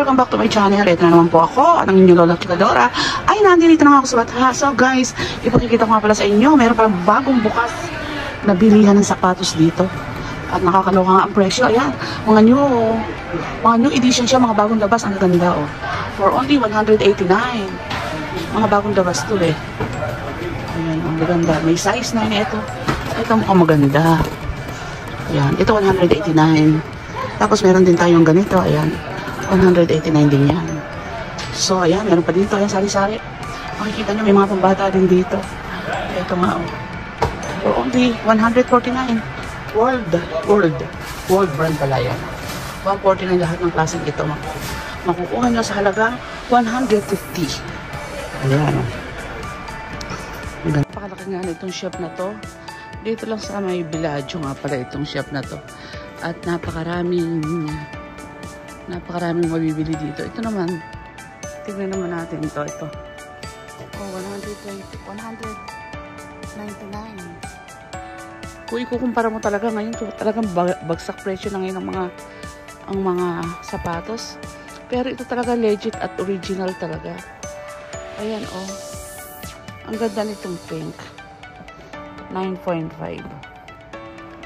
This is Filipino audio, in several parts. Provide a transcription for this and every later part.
welcome back to my channel. Ito na naman po ako, ang inyong Lola Chikadora. Ay, nandito na nga ako sa Batha. So guys, ipakikita ko nga pala sa inyo, meron pa bagong bukas na bilihan ng sapatos dito. At nakakaloka nga ang presyo. Ayan, mga new edition siya, mga bagong labas. Ang ganda oh. For only 189. Mga bagong labas to eh. Ayan, ang ganda. May size na ito. Ito mukhang maganda. Ayan, ito 189. Tapos meron din tayong ganito. Ayan, 189 din yan. So, ayan, meron pa dito. Ayan, sari-sari. Makikita nyo, may mga pambata din dito. Ito nga oh. For only 149. World brand pala yan. 149 lahat ng klaseng ito. Makukuha nyo sa halagang 150. Ayan. Napakalaki nga na itong shop na to. Dito lang sa may Villaggio nga pala itong shop na to. At napakaraming mabibili dito. Ito naman, tignan naman natin ito. Oh, 199. Kung ikukumpara mo talaga ngayon, talagang bagsak presyo na ngayon ang mga sapatos. Pero ito talaga legit at original talaga. Ayan oh. Ang ganda nitong pink. 9.5.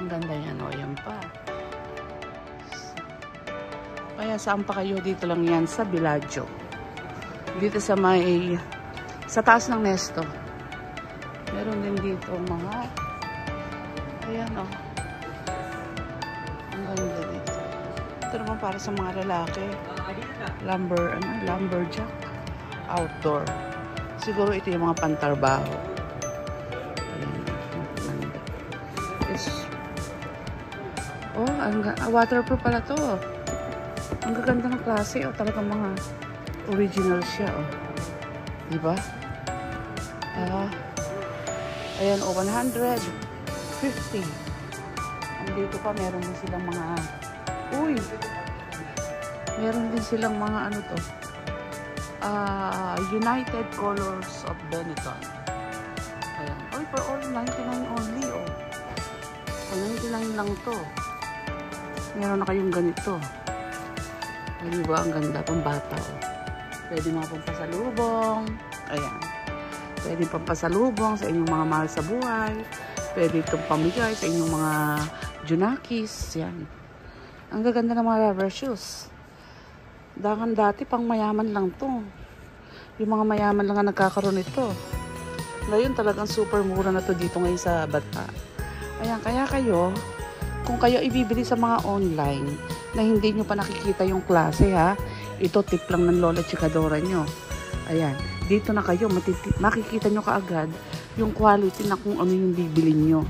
Ang ganda yan oh. Yan pa. Kaya saan pa kayo? Dito lang yan sa Villaggio. Dito sa taas ng Nesto. Meron din dito mga ayan o. Ang ganda dito. Ito naman para sa mga lalaki. Lumberjack. Outdoor. Siguro ito yung mga pantarbaho. Ayan. Oh, waterproof pala to. Ang gaganda ng klase o talagang mga original siya o. Diba? Ayan o, 150. Andito pa, meron din silang mga meron din silang mga ano to, United Colors of Benetton. Ayan. Oy, for all 99 only o. For 99 lang to. Meron na kayong ganito. Ay, diba? Ang ganda pang bata oh. Pwede mga pampasalubong. Ayan. Pwede pampasalubong sa inyong mga mahal sa buhay. Pwede itong pamigay sa inyong mga junakis. Yan. Ang gaganda ng mga rubber shoes. Dati pang mayaman lang to. Yung mga mayaman lang ang nagkakaroon ito. Ngayon talagang super mura na to dito ngayon sa Batha. Ayan. Kaya kayo, kung kayo ibibili sa mga online na hindi nyo pa nakikita yung klase ha, ito tip lang ng Lola Chikadora nyo. Ayan, dito na kayo makikita nyo kaagad yung quality na kung ano yung bibili nyo.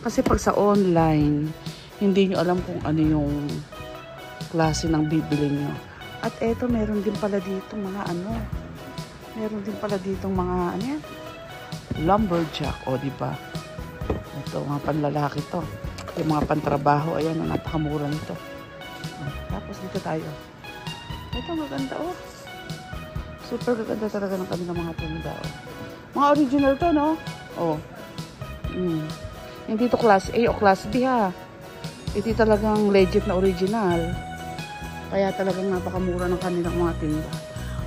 Kasi pag sa online, hindi nyo alam kung ano yung klase ng bibili nyo. At eto, meron din pala dito mga yan, lumberjack, o diba? Ito, mga panlalaki to. Yung mga pantrabaho, ayan, napakamura nito. Tapos dito tayo. Ito maganda oh. Super gaganda talaga ng kanilang mga tinda oh. Mga original to no? Oh. Hindi to class A o class B ha. Ito talagang legit na original. Kaya talagang napakamura ng kanilang mga tinda.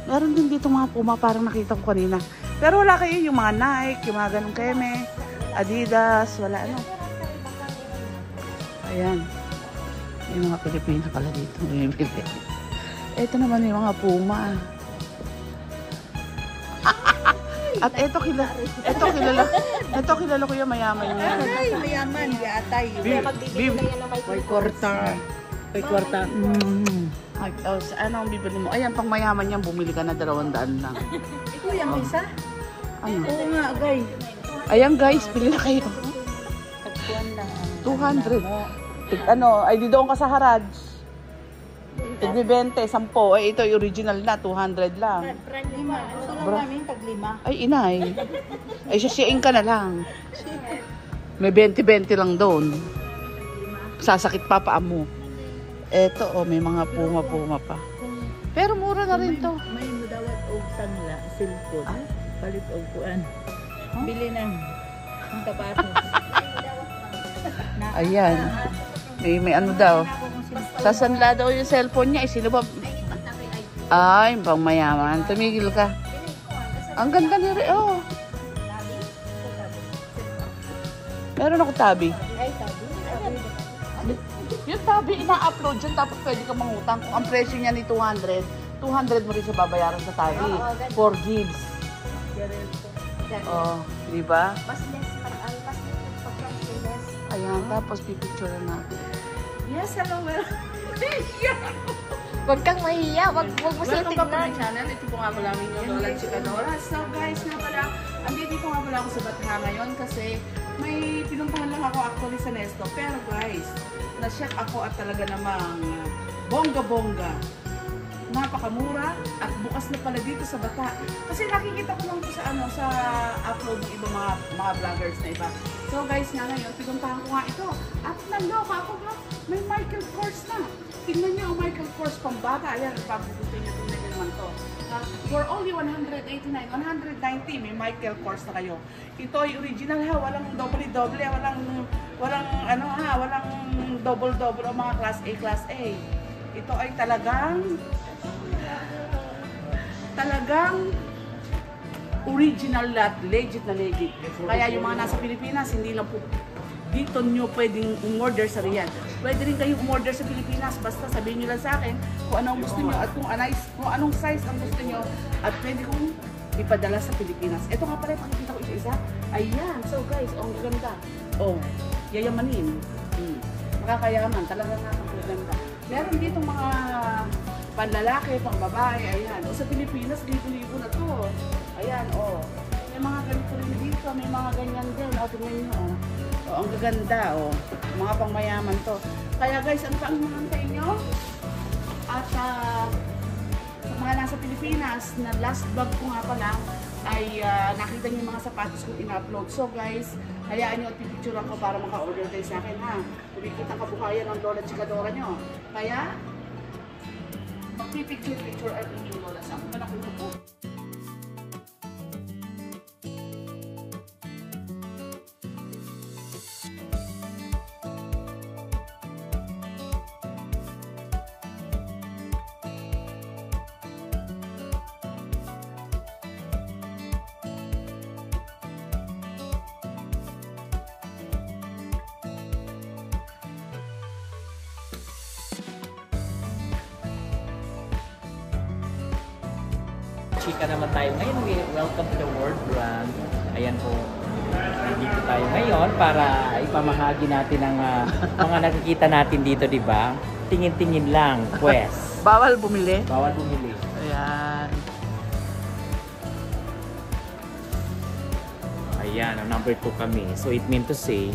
Meron din dito mga Puma, parang nakita ko kanina. Pero wala kayo yung mga Nike, yung mga ganong keme, Adidas, wala ano. Ayan. Yung mga Pilipina pala dito. Ito naman yung mga Puma. At ito kilala ko yung mayaman niya. Ay, mayaman. Yatay. May kwarta. Ano ang bibili mo? Ayan, pang mayaman niyan, bumili ka na 200 lang. Ito yung isa? Ano? Oo nga, guys. Ayan guys, pili na kayo. 200. Ay di doon ka sa Haraj. Tigni 20, 10. Ay ito yung original na, 200 lang. Ay inay. Ay sisiyain ka na lang. May 20-20 lang doon. Sasakit pa paa mo. Eto may mga Puma pa. Pero mura na rin to. May mudawat og sangla, silpon. Palit og kuan. Bili ng sapatos. Ayan. May ano daw. Sasanla daw yung cellphone niya. Sino ba? Ay, pang mayaman. Tumigil ka. Ang ganda ni Rio. Oh. Meron ako tabi. Ay, tabi. Yung tabi, ina-upload dyan, tapos pwede ka mangutang. Kung ang presyo niya ni 200, 200 mo rin siya babayaran sa tabi. 4 gigs. Oh, di ba? Mas less less. Ayan, tapos pipicture natin. Yes, hello, Huwag kang mahiya. Huwag mo siya Welcome back to my tignan. channel. Ito po nga pala namin yung Lola Chikadora. So guys, nga pala, andito nga pala ako sa Batha ngayon kasi may pinuntahan lang ako actually sa Nesto. Pero guys, na-check ako at talaga namang bongga-bongga. Napakamura at bukas na pala dito sa Batha. Kasi nakikita ko lang po sa upload ng ibang mga vloggers na iba. So guys, nga ngayon, pinuntahan ko nga ito. At naloka ako nga, may Michael Kors na. Tingnan niyo ang Michael Kors pang bata. Ayan, papuputin niyo, tingnan niyo naman to. For only 189, 190, may Michael Kors na kayo. Ito ay original ha, walang doble-doble, walang double-double o mga class A. Ito ay talagang original lahat, legit na legit. Kaya yung mga nasa Pilipinas, hindi lang po dito nyo pwedeng umorder sa Riyadh. Pwede rin kayong umorder sa Pilipinas. Basta sabihin nyo lang sa akin kung anong gusto nyo at kung anong size ang gusto nyo at pwede kong ipadala sa Pilipinas. Ito nga pala, pakikita ko isa-isa. Ayan. So guys, ang ganda. Oh, yayamanin. Makakayaman. Talagang nakakaganda. Meron dito mga panlalaki, pang babae. Ayan. O sa Pilipinas, libo-libo na to. Ayan, oh. May mga ganito rin dito. May mga ganyan din. O, tingnan nyo, oh. Oh, ang gaganda, oh. Mga pangmayaman to. Kaya guys, ano pa ang hinahantay nyo? At sa mga nasa Pilipinas, na last vlog ko nga pala, ay nakita nyo yung mga sapatos ko in-upload. So guys, hayaan nyo at pipicturean ko para maka-order tayo sa akin, ha? Kumikita ang kabuhayan ng Lola Chikadora nyo. Kaya, magpipicture at inyong Lola. Saan ko na nakuha po? Chika naman tayo ngayon. Welcome to the World Brand. Ayan po. Dito tayo ngayon para ipamahagi natin ang mga nakikita natin dito, di ba? Tingin-tingin lang, quest. Bawal bumili? Bawal bumili. Ayan. Ayan, ang number 2 kami. So it meant to say,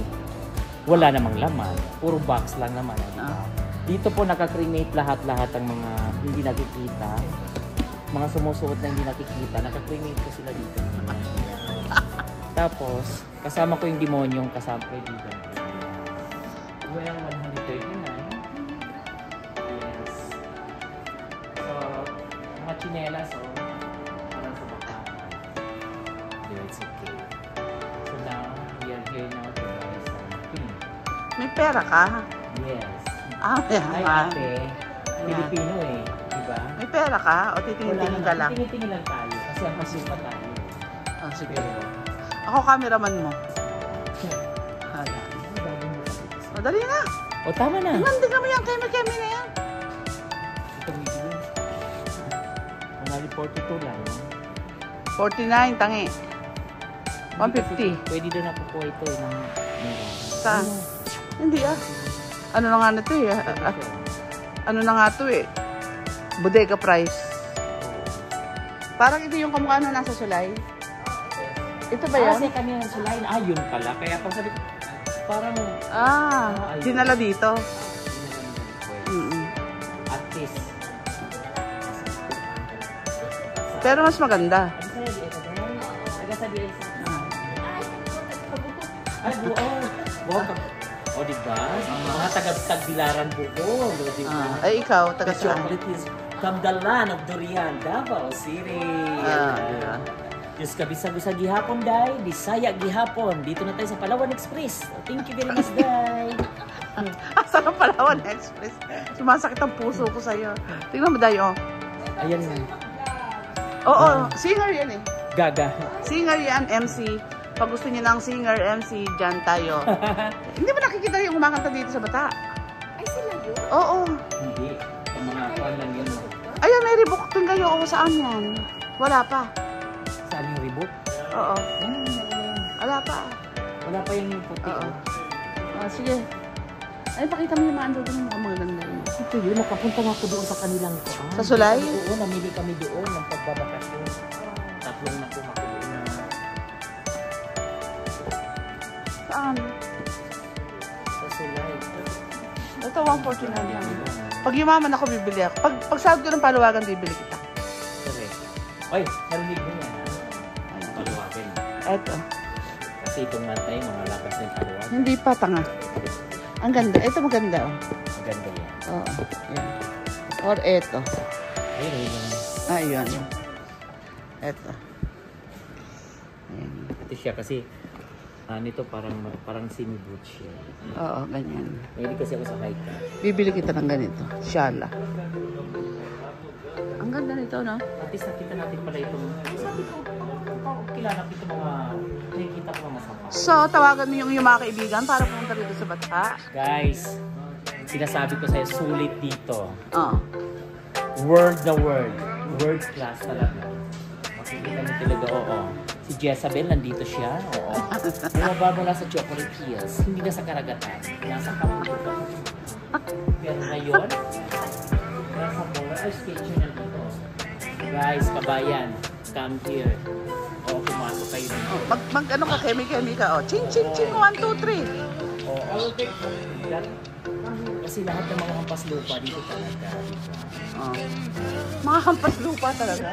wala namang laman. Puro box lang naman. Diba? Dito po nakakremate lahat-lahat ang mga hindi nakikita. Mga sumusuot na hindi nakikita, nakakremate ko sila dito. Tapos, kasama ko yung demonyong kasama ko dito. Well, 139. Yes. So, mga chinelas, oh. Parang sa baka. Yeah, it's okay. So now, we are here now to buy something. May pera ka? Yes. Ayan. Ay, ate. Pilipino eh. Diba? May pera ka? O titingin-tingin ka lang? Titingin lang tayo. Kasi ang pasis pa tayo. Ah, sige. Ako cameraman mo. Ayan. O, dali na. O, tama na. Tingnan din kami yan. Kemi na yan. Ito video. Mga 42 lang. 49, tangi. 150. Pwede doon ako po ito. Saan? Hindi ah. Ano na nga na to eh. Ano na nga to eh. Bodega price. Parang ito yung kamukha na nasa sulay. Ito ba yan? Kasi kami ng sulay. Ah, yun pala. Kaya pag sabi ko, parang... dinala dito. Artist. Pero mas maganda. Ay, buo. O, diba? Mga taga-tagbilaran buko. Diba? Ay, ikaw, taga The chocolate is from the land of Durian, Davao City. Diba? Diyos ka, bisa-bisa gihapon, Day. Bisaya gihapon. Dito na tayo sa Palawan Express. Thank you very much, Day. Asa ng Palawan Express? Sumasakit ang puso ko sa'yo. Tingnan mo, Day, oh. Ayan na. Oo, singer yan eh. Gaga. Singer yan, MC. Pag gusto niyo ng singer, MC, dyan tayo. Hindi ba nakikita yung umakanta dito sa Bata? Ay, sila yun? Oo. Hindi. Ang mga kuwan lang yun. Ayan, may rebook din kayo. Oo, saan yan? Wala pa. Saan yung rebook? Oo. Ayan, Wala pa. wala pa yung puti. Oo. Sige. Ay, pakita mo yung mga andun yung mga maganda yun. Ito yun, nakapunta nga ako doon sa kanilang kuwan. Sa Sulay? Oo, namili kami doon ng pagbabakasyon. Tatlong nakuha ko doon na Saan? sa Sulay. Ito, 149 lang. Pag yumaman ako, bibili ako. Pag sahod ko ng paluwagan, bibili kita. Correct. Ay, narinig mo yan ha? Paluwagin. Ito. Kasi itong mantay, mga lakas ng paluwag. Hindi pa, tanga. Ang ganda. Ito maganda, oh. Maganda yan. Oo. Yan. Or ito. Ayun, ayun. Ayun. Ito. Ayan. Ito siya kasi, nito parang semi-boot siya. Oo, ganyan. Mahilig kasi ako sa high cut. Bibili kita ng ganito. Shala. Ang ganda nito, no? At least nakita natin pala itong, kilala ko itong mga, nakikita ko mga masama. So, tawagan mo yung mga kaibigan para pumunta dito sa Bata. Guys, sinasabi ko sa'yo, sulit dito. Oo. Word na word. Word class talaga. Makikita mo talaga, oo. Si Jezabel, nandito siya, oo. Bumaba mula sa Chocolate Hills, hindi na sa karagatan. Nasa Kapulog. Pero ngayon, nasa Mora, ay sketcher nandito. Guys, kabayan, come here. Oo, pumasok kayo dito. Oh, ano ka, kemi ka, oh. Ching, ching, ching, 1, 2, 3. Oo. Kasi lahat ng mga hampas lupa dito talaga. Oh. Mga hampas lupa talaga.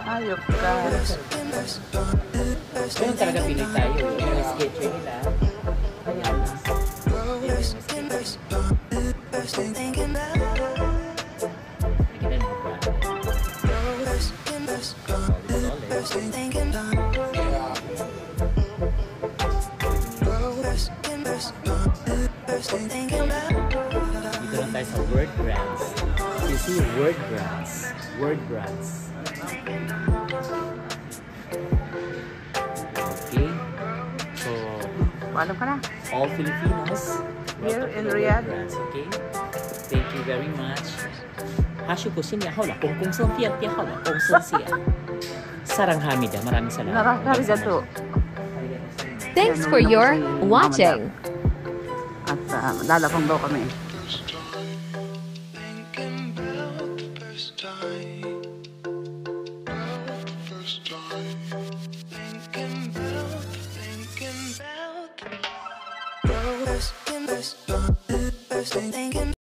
Ayok ka. Ganun talaga pilit tayo. Yung sketcher nila. Ayan. Nakikita niyo ba? Dito lang tayo sa word brands. You see word brands. Word brands. Okay. So, Paalam ka na. all Filipinos. Here welcome in to the Riyadh. Word Brands, okay? Thank you very much. 哈，是不是你好了，公公送片片好了，公送线。Saranghamida, maraming salamat. Narigato. Thanks for your watching. At lalabang daw kami.